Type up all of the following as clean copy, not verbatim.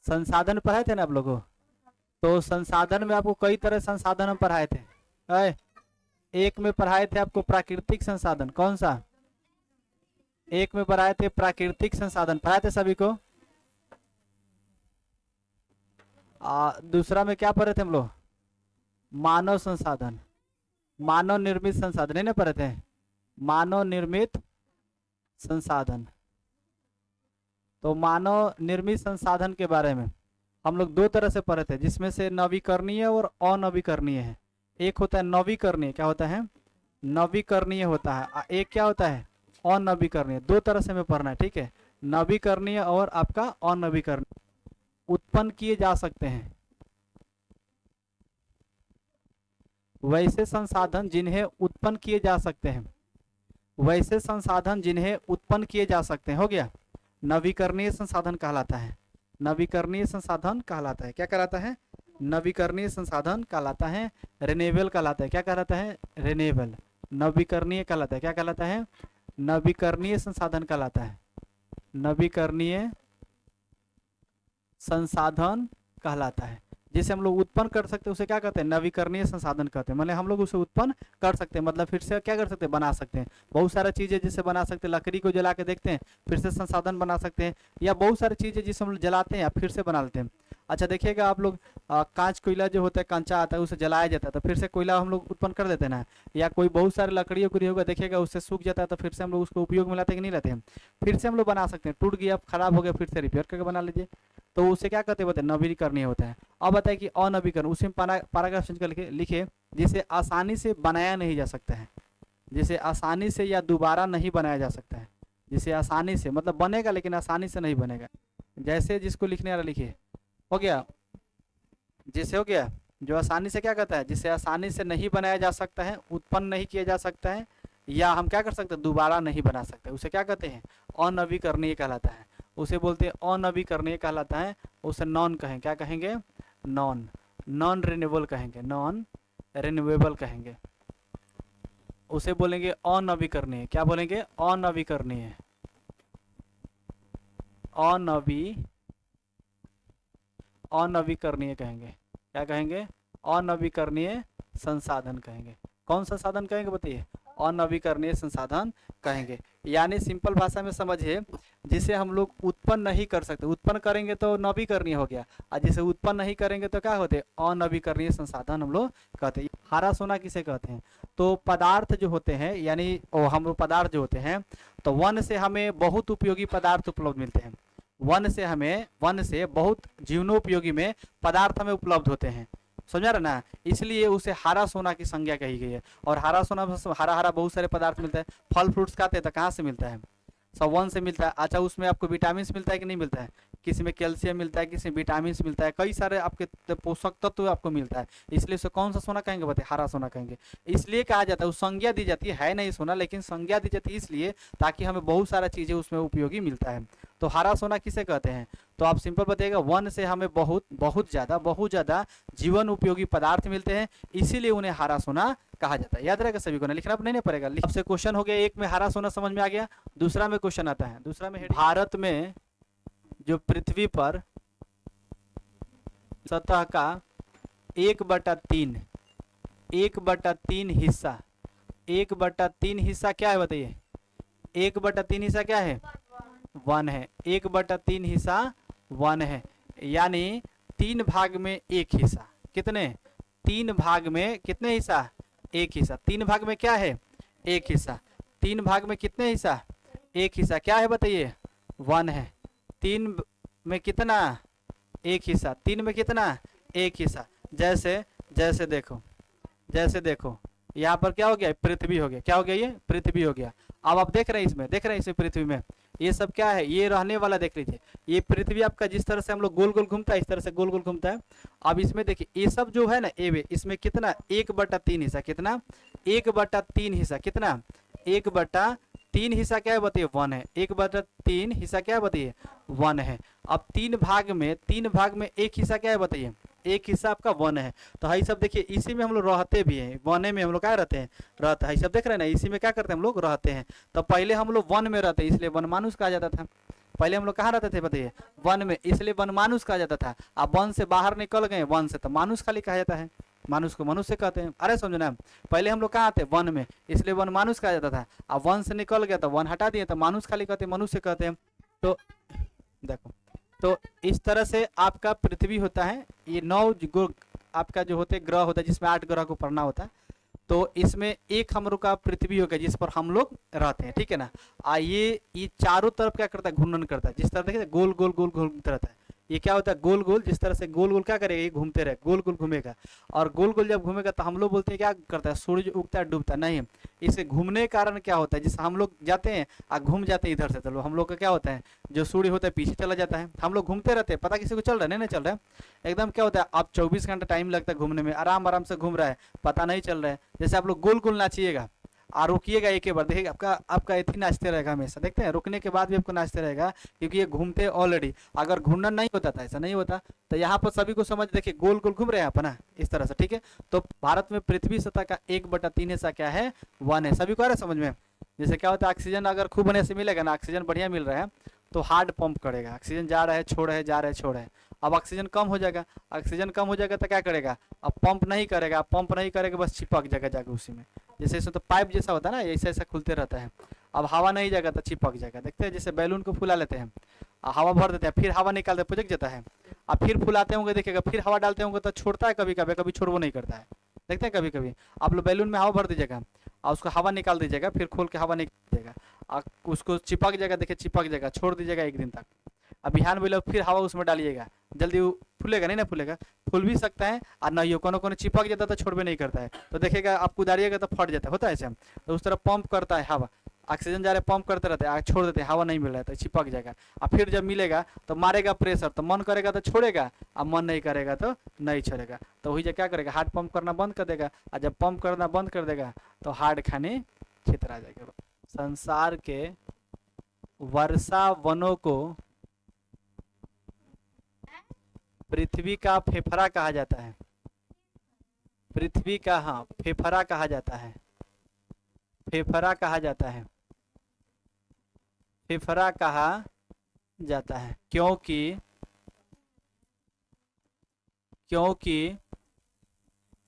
संसाधन पढ़ाए थे ना आप लोगों को? तो संसाधन में आपको कई तरह संसाधन हम पढ़ाए थे। एक में पढ़ाए थे आपको प्राकृतिक संसाधन, कौन सा? एक में पढ़ाए थे प्राकृतिक संसाधन, पढ़ाए थे सभी को। दूसरा में क्या पढ़े थे हम लोग? मानव संसाधन, मानव निर्मित संसाधन, नहीं ना पढ़े थे? मानव निर्मित संसाधन। तो मानव निर्मित संसाधन के बारे में हम लोग दो तरह से पढ़े थे, जिसमें से नवीकरणीय और अनवीकरणीय है। एक होता है नवीकरणीय, क्या होता है? नवीकरणीय होता है। एक क्या होता है? अनवीकरणीय। दो तरह से हमें पढ़ना है, ठीक है? नवीकरणीय और आपका अनवीकरणीय। उत्पन्न किए जा सकते हैं वैसे संसाधन जिन्हें उत्पन्न किए जा सकते हैं, वैसे संसाधन जिन्हें उत्पन्न किए जा सकते हैं, हो गया। नवीकरणीय संसाधन कहलाता है, नवीकरणीय संसाधन कहलाता है। क्या कहलाता है? नवीकरणीय संसाधन कहलाता है। रिन्यूएबल कहलाता है। क्या कहलाता है? रिन्यूएबल। नवीकरणीय कहलाता है। क्या कहलाता है? नवीकरणीय संसाधन कहलाता है। नवीकरणीय संसाधन कहलाता है। जिसे हम लोग उत्पन्न कर सकते हैं उसे क्या कहते हैं? नवीकरणीय संसाधन कहते हैं। मतलब हम लोग उसे उत्पन्न कर सकते हैं, मतलब फिर से क्या कर सकते हैं? बना सकते हैं। बहुत सारी चीजें जिसे बना सकते हैं, लकड़ी को जला के देखते हैं, फिर से संसाधन बना सकते हैं, या बहुत सारी चीजें जिसे हम लोग जलाते हैं या फिर से बना लेते हैं। अच्छा देखिएगा आप लोग, कांच कोयला जो होता है, कंचा आता है, उसे जलाया जाता है तो फिर से कोयला हम लोग उत्पन्न कर देते हैं ना। या कोई बहुत सारे लकड़ियों को होगा, देखिएगा उससे सूख जाता है तो फिर से हम लोग उसको उपयोग में लाते हैं कि नहीं लाते हैं? फिर से हम लोग बना सकते हैं। टूट गया, खराब हो गया, फिर से रिपेयर करके बना लीजिए। तो उसे क्या कहते हैं? बताए नवीकरणीय होता है। अब बताए कि अनवीकरण, उसी में पैराग्राफ चेंज करके लिखे, जिसे आसानी से बनाया नहीं जा सकता है, जिसे आसानी से या दोबारा नहीं बनाया जा सकता है। जिसे आसानी से मतलब बनेगा लेकिन आसानी से नहीं बनेगा। जैसे जिसको लिखने वाला लिखिए, हो गया। जिसे हो गया जो आसानी से, क्या कहता है? जिसे आसानी से नहीं बनाया जा सकता है, उत्पन्न नहीं किया जा सकता है, या हम क्या कर सकते हैं? दोबारा नहीं बना सकते, उसे क्या कहते हैं? अनवीकरणीय कहलाता है। उसे बोलते हैं अनवीकरणीय कहलाता है। उसे नॉन कहें, क्या कहेंगे? नॉन। नॉन रिन्यूएबल कहेंगे, नॉन रिन्यूएबल कहेंगे। उसे बोलेंगे अनवीकरणीय। क्या बोलेंगे? अनवीकरणीय। अनवीकरणीय कहेंगे। क्या कहेंगे? अनवीकरणीय संसाधन कहेंगे। कौन सा साधन कहेंगे बताइए? अनवीकरणीय संसाधन कहेंगे। यानी सिंपल भाषा में समझिए, जिसे हम लोग उत्पन्न नहीं कर सकते, उत्पन्न करेंगे तो नवीकरणीय हो गया, और जिसे उत्पन्न नहीं करेंगे तो क्या होते? अनवीकरणीय संसाधन हम लोग कहते हैं। हरा सोना किसे कहते हैं? तो पदार्थ जो होते हैं, यानी हम लोग पदार्थ जो होते हैं, तो वन से हमें बहुत उपयोगी पदार्थ उपलब्ध मिलते हैं। वन से बहुत जीवनोपयोगी में पदार्थ हमें उपलब्ध होते हैं, समझा रहे ना? इसलिए उसे हरा सोना की संज्ञा कही गई है। और हरा सोना में हरा हरा बहुत सारे पदार्थ मिलता है। फल फ्रूट्स खाते हैं तो कहाँ से मिलता है? सब वन से मिलता है। अच्छा उसमें आपको विटामिन मिलता है कि नहीं मिलता है? किसी में कैल्शियम मिलता है, किसी में विटामिन मिलता है, कई सारे आपके पोषक तत्व आपको मिलता है। इसलिए उसे कौन सा सोना कहेंगे बताइए? हरा सोना कहेंगे। इसलिए कहा जाता है, उस संज्ञा दी जाती है नहीं सोना, लेकिन संज्ञा दी जाती है इसलिए ताकि हमें बहुत सारा चीजें उसमें उपयोगी मिलता है। तो हरा सोना किसे कहते हैं? तो आप सिंपल बताइएगा, वन से हमें बहुत ज्यादा जीवन उपयोगी पदार्थ मिलते हैं, इसीलिए उन्हें हरा सोना कहा जाता है। याद रहेगा सभी को ना? लिखना नहीं पड़ेगा। आपसे क्वेश्चन हो गया, एक में हरा सोना समझ में आ गया। दूसरा में क्वेश्चन आता है, दूसरा में भारत में जो पृथ्वी पर सतह का 1/3 हिस्सा, 1/3 हिस्सा क्या है बताइए? 1/3 हिस्सा क्या है? वन है। 1/3 हिस्सा वन है, यानी 3 भाग में 1 हिस्सा। कितने? 3 भाग में कितने हिस्सा? 1 हिस्सा। 3 भाग में क्या है? 1 हिस्सा। 3 भाग में कितने हिस्सा? 1 हिस्सा। क्या है बताइए? वन है। 3 में कितना? 1 हिस्सा। 3 में कितना? 1 हिस्सा। जैसे देखो यहाँ पर क्या हो गया? पृथ्वी हो गया। क्या हो गया? ये पृथ्वी हो गया। अब आप देख रहे हैं इसमें पृथ्वी में ये सब क्या है? ये रहने वाला देख लीजिए। ये पृथ्वी आपका जिस तरह से हम लोग गोल गोल घूमता है, इस तरह से गोल गोल घूमता है। अब इसमें देखिए ये सब जो है ना, इसमें कितना? 1/3 हिस्सा। कितना? 1/3 हिस्सा। कितना? 1/3 हिस्सा क्या है बताइए? वन है। 1/3 हिस्सा क्या है बताइए? वन है। अब 3 भाग में 1 हिस्सा क्या है बताइए? 1 हिस्सा आपका वन है। तो हाई सब देखिए, इसी में हम लोग रहते भी हैं। वने में हम लोग क्या रहते हैं? रहते हैं। सब देख रहे हैं ना, इसी में क्या करते हैं हम लोग? रहते हैं। तो पहले हम लोग वन में रहते हैं, इसलिए वन मानुष कहा जाता था। पहले हम लोग कहाँ रहते थे बताइए, वन में, इसलिए वन मानुष कहा जाता था। अब वन से बाहर निकल गए वन से तो मानुष खाली कहा जाता है, मानुष को मनुष्य कहते हैं। अरे समझो ना, पहले हम लोग कहाँ थे, वन में, इसलिए वन मानुष कहा जाता था। अब वन से निकल गया तो वन हटा दिए तो मानुष खाली कहते हैं, मनुष्य कहते हैं। तो देखो, तो इस तरह से आपका पृथ्वी होता है, ये 9 आपका जो होते ग्रह होता है, जिसमें 8 ग्रह को पढ़ना होता है। तो इसमें एक हम लोग का पृथ्वी होगा जिस पर हम लोग रहते हैं, ठीक है ना। ये चारों तरफ क्या करता है, घूर्णन करता है। जिस तरह देखिए गोल गोल गोल घूमता रहता है, ये क्या होता है, गोल गोल। जिस तरह से गोल गोल क्या करेगा, ये घूमते रहे, गोल गोल घूमेगा। और गोल गोल जब घूमेगा तो हम लोग बोलते हैं क्या करता है, सूर्य उगता है डूबता है, नहीं। इसे घूमने के कारण क्या होता है, जिससे हम लोग जाते हैं और घूम जाते हैं इधर से, तो हम लोग का क्या होता है, जो सूर्य होता है पीछे चला जाता है। हम लोग घूमते रहते हैं, पता किसी को चल रहा है, नहीं चल रहा है एकदम। क्या होता है, आप 24 घंटा टाइम लगता है घूमने में, आराम आराम से घूम रहा है, पता नहीं चल रहा है। जैसे आप लोग गोल गोल नाचिएगा और रुकिएगा एक ही बार, देखिएगा आपका इतनी नाचते रहेगा हमेशा, देखते हैं रुकने के बाद भी आपको नाचते रहेगा, क्योंकि ये घूमते ऑलरेडी। अगर घूमना नहीं होता था, ऐसा नहीं होता, तो यहाँ पर सभी को समझ, देखिए गोल गोल घूम रहे हैं अपना इस तरह से, ठीक है। तो भारत में पृथ्वी सतह का 1/3 हिस्सा क्या है, वन है। सभी को आ रहा है समझ में। जैसे क्या होता है, ऑक्सीजन अगर खूब बने से मिलेगा ना, ऑक्सीजन बढ़िया मिल रहा है तो हार्ट पंप करेगा, ऑक्सीजन जा रहा है छोड़ रहा है, जा रहा है छोड़ रहा है। अब ऑक्सीजन कम हो जाएगा, ऑक्सीजन कम हो जाएगा तो क्या करेगा, अब पंप नहीं करेगा, पंप नहीं करेगा, बस चिपक जाएगा जाके उसी में। जैसे इसमें तो पाइप जैसा होता है ना, ऐसा ऐसा खुलते रहता है। अब हवा नहीं जाएगा तो चिपक जाएगा, देखते हैं जैसे बैलून को फुला लेते हैं, हवा भर देते हैं, फिर हवा निकालते हैं, पुचक जाता है। अब फिर फुलाते होंगे, देखिएगा फिर हवा डालते होंगे तो छोड़ता है कभी कभी, कभी छोड़वो नहीं करता है, देखते हैं कभी कभी। आप लोग बैलून में हवा भर दीजिएगा और उसको हवा निकाल दीजिएगा, फिर खोल के हवा निकाल दीजिएगा और उसको चिपक जाएगा, देखिए चिपक जाएगा, छोड़ दीजिएगा 1 दिन तक। अब बिहान बोले फिर हवा उसमें डालिएगा, जल्दी वो फूलेगा नहीं ना, फूलेगा, फूल भी सकता है और नहीं हो, कोनो कोनो चिपक जाता है तो छोड़ भी नहीं करता है। तो देखिएगा आप कुदारिएगा तो फट जाता है, होता है ऐसे। तो उस तरह पंप करता है हवा, ऑक्सीजन जा रहा है पंप करते रहते हैं, छोड़ देते हैं, हवा नहीं मिल रहा है तो चिपक जाएगा। और फिर जब मिलेगा तो मारेगा प्रेशर, तो मन करेगा तो छोड़ेगा और मन नहीं करेगा तो नहीं छोड़ेगा। तो वही जब क्या करेगा, हार्ट पंप करना बंद कर देगा, और जब पंप करना बंद कर देगा तो हार्ट खाने छितरा जाएगा। संसार के वर्षा वनों को पृथ्वी का फेफड़ा कहा जाता है, पृथ्वी का, हाँ फेफड़ा कहा जाता है, फेफड़ा कहा जाता है, फेफड़ा कहा जाता है। क्योंकि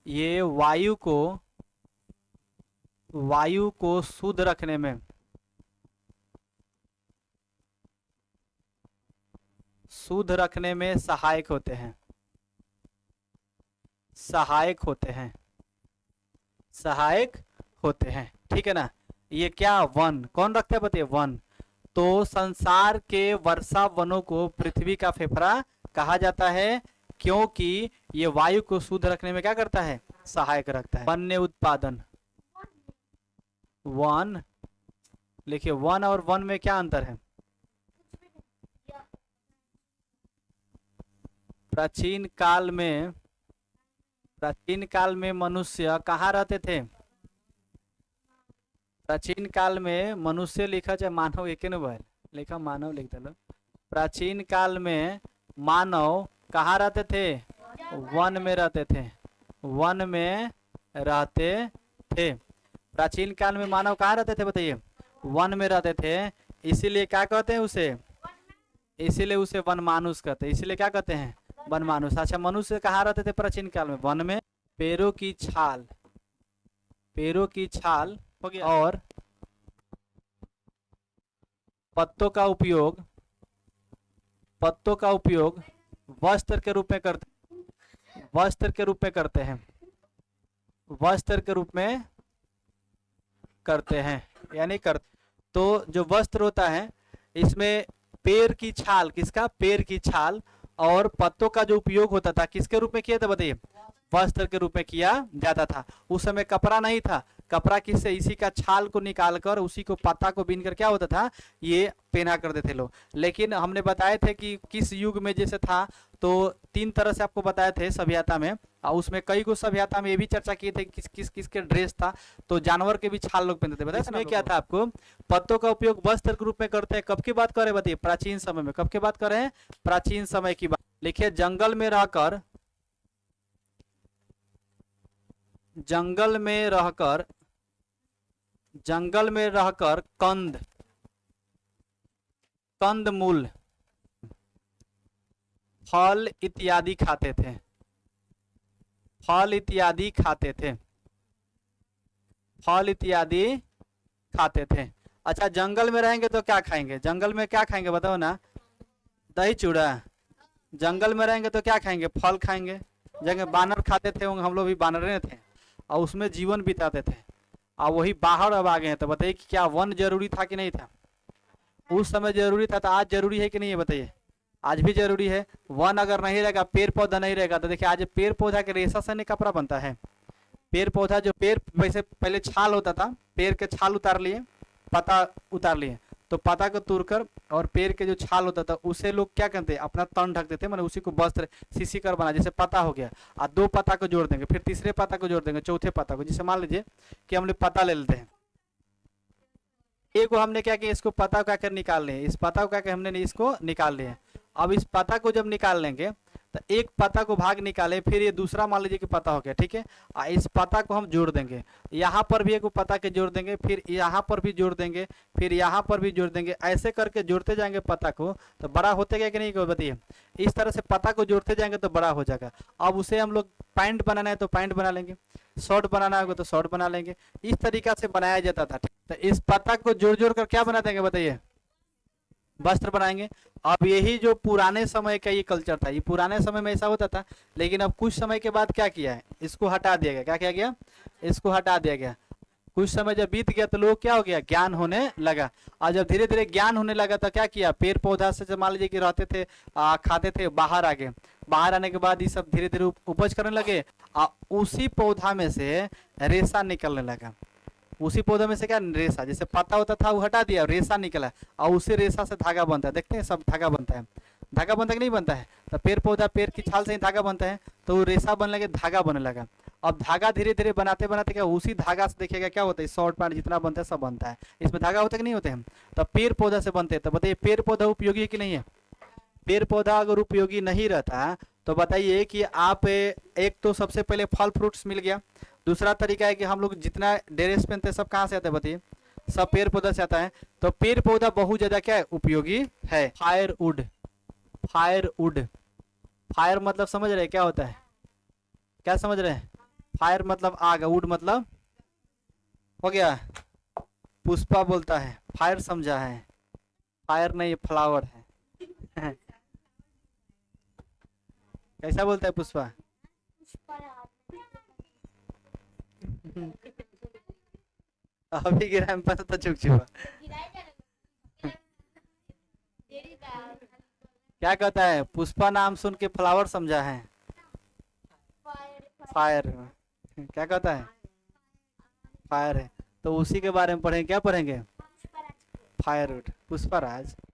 ये वायु को शुद्ध रखने में, शुद्ध रखने में सहायक होते हैं, सहायक होते हैं, सहायक होते हैं, ठीक है ना। ये क्या, वन कौन रखते हैं बताइए, वन। तो संसार के वर्षा वनों को पृथ्वी का फेफड़ा कहा जाता है, क्योंकि ये वायु को शुद्ध रखने में क्या करता है, सहायक रखता है। वन्य उत्पादन, वन लिखिए, वन और वन में क्या अंतर है। प्राचीन काल में मनुष्य कहाँ रहते थे, प्राचीन काल में मनुष्य लिखा चाहे मानव, एक न लिखा मानव लिख दो। प्राचीन काल में मानव कहाँ रहते थे, वन में रहते थे, वन में रहते थे। प्राचीन काल में मानव कहाँ रहते थे बताइए, वन में रहते थे। इसीलिए क्या कहते हैं उसे, इसीलिए उसे वनमानुष कहते हैं, इसीलिए क्या कहते हैं, वनमानुष। अच्छा, मनुष्य कहाँ रहते थे प्राचीन काल में, वन में। पेड़ों की छाल, पेड़ों की छाल हो गया, और पत्तों का उपयोग, पत्तों का उपयोग वस्त्र के रूप में करते, वस्त्र के रूप में करते हैं, वस्त्र के रूप में करते हैं, यानी कर। तो जो वस्त्र होता है इसमें पेड़ की छाल, किसका, पेड़ की छाल और पत्तों का जो उपयोग होता था किसके रूप में किया था बताइए, वस्त्र के रूप में किया जाता था। उस समय कपड़ा नहीं था, कपड़ा किससे, इसी का छाल को निकालकर उसी को पत्ता को बीन कर क्या होता था, ये पहना करते थे लोग। लेकिन हमने बताए थे कि किस युग में जैसे था, तो 3 तरह से आपको बताए थे सभ्यता में, और उसमें कई को सभ्यता में ये भी चर्चा किए थे किस किस किस के ड्रेस था। तो जानवर के भी छाल लोग पहनते थे, बताए इसमें क्या था आपको, पत्तों का उपयोग वस्त्र के रूप में करते हैं। कब की बात कर रहे हैं बताइए, प्राचीन समय में। कब की बात कर रहे हैं, प्राचीन समय की बात। लिखिए, जंगल में रहकर, जंगल में रहकर, जंगल में रहकर कंद, कंदमूल, फल इत्यादि खाते थे, फल इत्यादि खाते थे, फल इत्यादि खाते थे। अच्छा, जंगल में रहेंगे तो क्या खाएंगे? जंगल में क्या खाएंगे बताओ ना? दही चूड़ा। जंगल में रहेंगे तो क्या खाएंगे? फल खाएंगे। जंगल बानर खाते थे, हम लोग भी बानर थे और उसमें जीवन बिताते थे। और वही बाहर अब आ गए हैं, तो बताइए कि क्या वन जरूरी था कि नहीं था? उस समय जरूरी था, तो आज जरूरी है कि नहीं है बताइए? आज भी जरूरी है। वन अगर नहीं रहेगा, पेड़ पौधा नहीं रहेगा, तो देखिए आज पेड़ पौधा के रेशा से नहीं कपड़ा बनता है। पेड़ पौधा जो पेड़ वैसे पहले छाल होता था, पेड़ के छाल उतार लिए, पत्ता उतार लिए, तो पत्ता को तोड़कर और पेड़ के जो छाल होता था उसे लोग क्या करते हैं, अपना तन ढक देते, मैंने उसी को वस्त्र सीसी कर बना, जैसे पत्ता हो गया, और दो पत्ता को जोड़ देंगे, फिर तीसरे पत्ता को जोड़ देंगे, चौथे पत्ता को। जैसे मान लीजिए कि हम लोग पत्ता ले लेते हैं, एक को हमने क्या किया, इसको पत्ता को क्या कर निकाल लिए, इस पत्ता को क्या कर हमने इसको निकाल लिया। अब इस पत्ता को जब निकाल लेंगे तो एक पत्ता को भाग निकाले, फिर ये दूसरा मान लीजिए कि पत्ता हो गया, ठीक है। इस पत्ता को हम जोड़ देंगे, यहाँ पर भी एक पत्ता के जोड़ देंगे, फिर यहाँ पर भी जोड़ देंगे, फिर यहाँ पर भी जोड़ देंगे, ऐसे करके जोड़ते जाएंगे पत्ता को, तो बड़ा होते गया कि नहीं बताइए? इस तरह से पत्ता को जोड़ते जाएंगे तो बड़ा हो जाएगा। अब उसे हम लोग पैंट बनाना है तो पैंट बना लेंगे, शर्ट बनाना होगा तो शर्ट बना लेंगे। इस तरीका से बनाया जाता था। तो इस पत्ता को जोड़ जोड़ कर क्या बना देंगे बताइए? वस्त्र बनाएंगे। अब यही जो पुराने समय का ये कल्चर था, ये पुराने समय में ऐसा होता था, लेकिन अब कुछ समय के बाद क्या किया है, इसको हटा दिया गया। क्या किया गया? इसको हटा दिया गया। कुछ समय जब बीत गया तो लोग क्या हो गया, ज्ञान होने लगा। और जब धीरे धीरे ज्ञान होने लगा तो क्या किया, पेड़ पौधा से जब मान लीजिए कि रहते थे, खाते थे, बाहर आ गए। बाहर आने के बाद ये सब धीरे धीरे उपज करने लगे, और उसी पौधा में से रेशा निकलने लगा। उसी पौधे में से क्या, रेशा, जैसे पत्ता होता था वो हटा दिया, रेशा निकला, और उसी रेशा से धागा बनता है। देखते हैं सब धागा बनता है, धागा बनता है कि नहीं बनता है? तो पेड़ पौधा, पेड़ की छाल से ही धागा बनता है, तो वो रेशा बनने लगे, धागा बनने लगा। अब धागा धीरे धीरे बनाते बनाते क्या, उसी धागा से देखिएगा क्या होता है, शॉर्ट पैंट जितना बनता है सब बनता है। इसमें धागा होता है कि नहीं होते हैं? तो पेड़ पौधा से बनते हैं। तो बताइए पेड़ पौधा उपयोगी है कि नहीं है? पेड़ पौधा अगर उपयोगी नहीं रहता तो बताइए कि आप एक तो सबसे पहले फल फ्रूट्स मिल गया, दूसरा तरीका है कि हम लोग जितना ड्रेस पहनते हैं सब कहाँ से आता है बताइए? सब पेड़ पौधा से आता है। तो पेड़ पौधा बहुत ज्यादा क्या है, उपयोगी है। फायरवुड, फायरवुड, फायर मतलब समझ रहे हैं क्या होता है? क्या समझ रहे हैं? फायर मतलब आग, वुड मतलब हो गया, पुष्पा बोलता है फायर, समझा है? फायर नहीं, फ्लावर है। कैसा बोलता है पुष्पा? अभी गिरा है, पता था चुप छुपा। क्या कहता है? पुष्पा नाम सुन के फ्लावर समझा है? फायर, क्या कहता है? फायर है। तो उसी के बारे में पढ़ेंगे, क्या पढ़ेंगे? फायरवुड, पुष्पराज।